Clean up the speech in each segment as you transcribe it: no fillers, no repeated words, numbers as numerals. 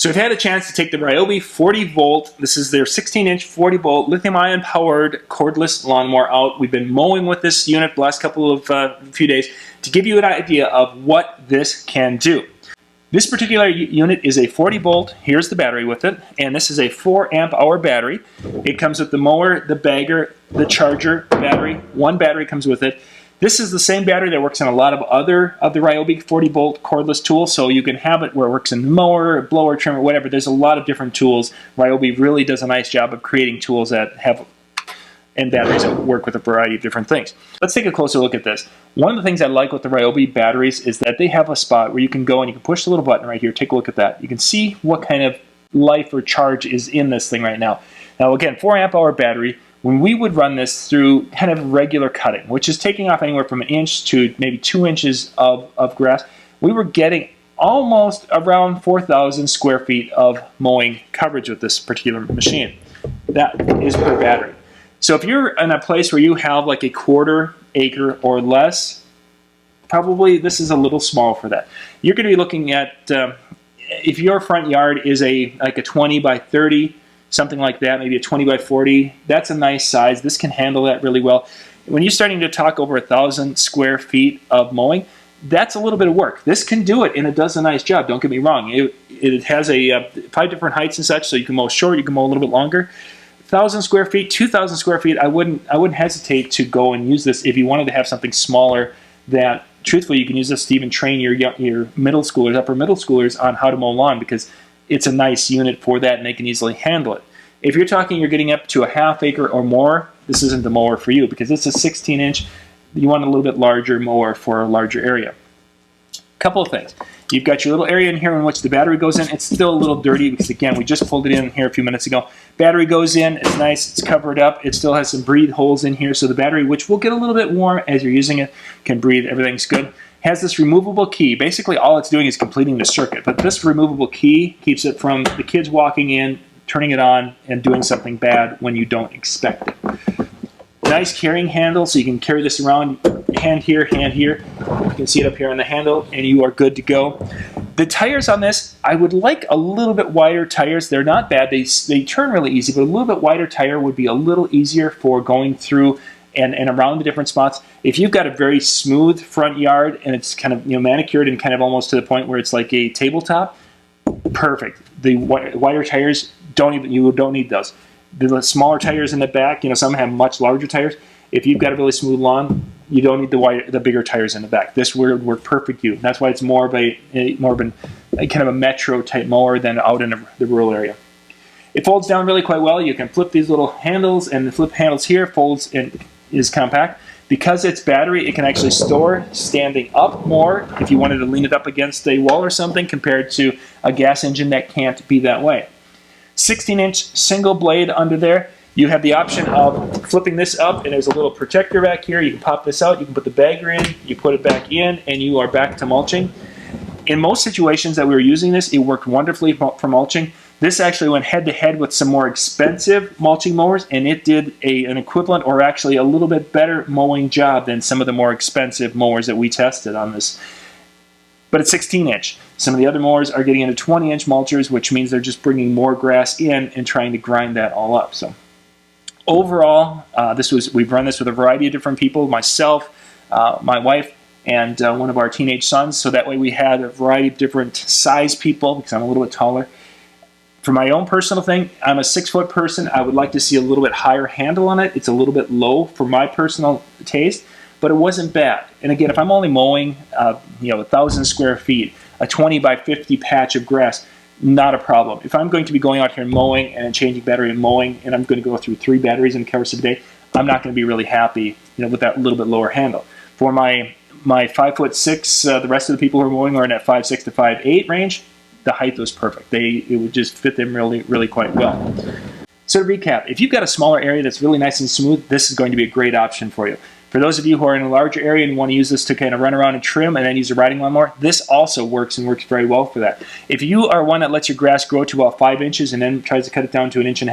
So I've had a chance to take the Ryobi 40 volt, this is their 16-inch 40 volt lithium-ion powered cordless lawnmower out. We've been mowing with this unit the last couple of few days to give you an idea of what this can do. This particular unit is a 40 volt, here's the battery with it, and this is a 4 amp hour battery. It comes with the mower, the bagger, the charger, battery, one battery comes with it. This is the same battery that works on a lot of other of the Ryobi 40 volt cordless tools, so you can have it where it works in the mower, blower, trimmer, whatever. There's a lot of different tools. Ryobi really does a nice job of creating tools that have and batteries that work with a variety of different things. Let's take a closer look at this. One of the things I like with the Ryobi batteries is that they have a spot where you can go and you can push the little button right here. Take a look at that. You can see what kind of life or charge is in this thing right now. Now again, 4 amp hour battery. When we would run this through kind of regular cutting, which is taking off anywhere from 1 inch to maybe 2 inches of grass, we were getting almost around 4,000 square feet of mowing coverage with this particular machine. That is per battery. So if you're in a place where you have like a 1/4 acre or less, probably this is a little small for that. You're going to be looking at, if your front yard is like a 20 by 30, something like that, maybe a 20 by 40, that's a nice size. This can handle that really well. When you're starting to talk over 1,000 square feet of mowing, that's a little bit of work. This can do it, and it does a nice job, don't get me wrong. It has 5 different heights and such, so you can mow short, you can mow a little bit longer. 1,000 square feet, 2,000 square feet, I wouldn't hesitate to go and use this if you wanted to have something smaller that, truthfully, you can use this to even train your middle schoolers, upper middle schoolers on how to mow lawn, because it's a nice unit for that and they can easily handle it. If you're talking you're getting up to a 1/2 acre or more, this isn't the mower for you because it's a 16-inch. You want a little bit larger mower for a larger area. Couple of things. You've got your little area in here in which the battery goes in. It's still a little dirty because, again, we just pulled it in here a few minutes ago. Battery goes in. It's nice. It's covered up. It still has some breathe holes in here, so the battery, which will get a little bit warm as you're using it, can breathe. Everything's good. Has this removable key. Basically, all it's doing is completing the circuit, but this removable key keeps it from the kids walking in, turning it on, and doing something bad when you don't expect it. Nice carrying handle, so you can carry this around, hand here, hand here. You can see it up here on the handle, and you are good to go. The tires on this, I would like a little bit wider tires. They're not bad. They turn really easy, but a little bit wider tire would be a little easier for going through and around the different spots. If you've got a very smooth front yard and it's kind of manicured and kind of almost to the point where it's like a tabletop, perfect. The wider tires, you don't need those. The smaller tires in the back, some have much larger tires. If you've got a really smooth lawn, you don't need the bigger tires in the back. This would work perfect for you. That's why it's more of a kind of a metro type mower than out in the rural area. It folds down really quite well. You can flip these little handles, and the flip handles here folds and is compact. Because it's battery, it can actually store standing up more if you wanted to lean it up against a wall or something, compared to a gas engine that can't be that way. 16-inch single blade under there. You have the option of flipping this up, and there's a little protector back here. You can pop this out, you can put the bagger in, you put it back in, and you are back to mulching. In most situations that we were using this, it worked wonderfully for mulching. This actually went head-to-head with some more expensive mulching mowers, and it did an equivalent or actually a little bit better mowing job than some of the more expensive mowers that we tested on this. But it's 16-inch. Some of the other mowers are getting into 20-inch mulchers, which means they're just bringing more grass in and trying to grind that all up. So overall, we've run this with a variety of different people, myself, my wife, and one of our teenage sons. So that way we had a variety of different size people, because I'm a little bit taller. For my own personal thing, I'm a 6-foot person. I would like to see a little bit higher handle on it. It's a little bit low for my personal taste, but it wasn't bad. And again, if I'm only mowing 1,000 square feet, a 20 by 50 patch of grass, not a problem. If I'm going to be going out here and mowing and changing battery and mowing, and I'm going to go through 3 batteries in the course of the day, I'm not going to be really happy with that little bit lower handle. For my 5'6", the rest of the people who are mowing are in that 5'6" to 5'8" range. The height was perfect. It would just fit them really, really quite well. So to recap, if you've got a smaller area that's really nice and smooth, this is going to be a great option for you. For those of you who are in a larger area and want to use this to kind of run around and trim and then use a riding lawnmower, this also works and works very well for that. If you are one that lets your grass grow to about 5 inches and then tries to cut it down to 1.5 inches,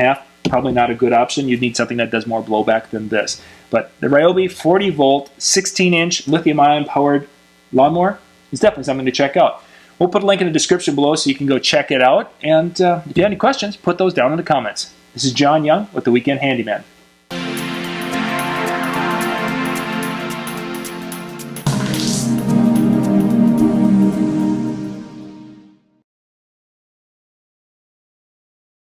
probably not a good option. You'd need something that does more blowback than this. But the Ryobi 40 volt, 16-inch lithium-ion powered lawnmower is definitely something to check out. We'll put a link in the description below so you can go check it out. And if you have any questions, put those down in the comments. This is John Young with the Weekend Handyman.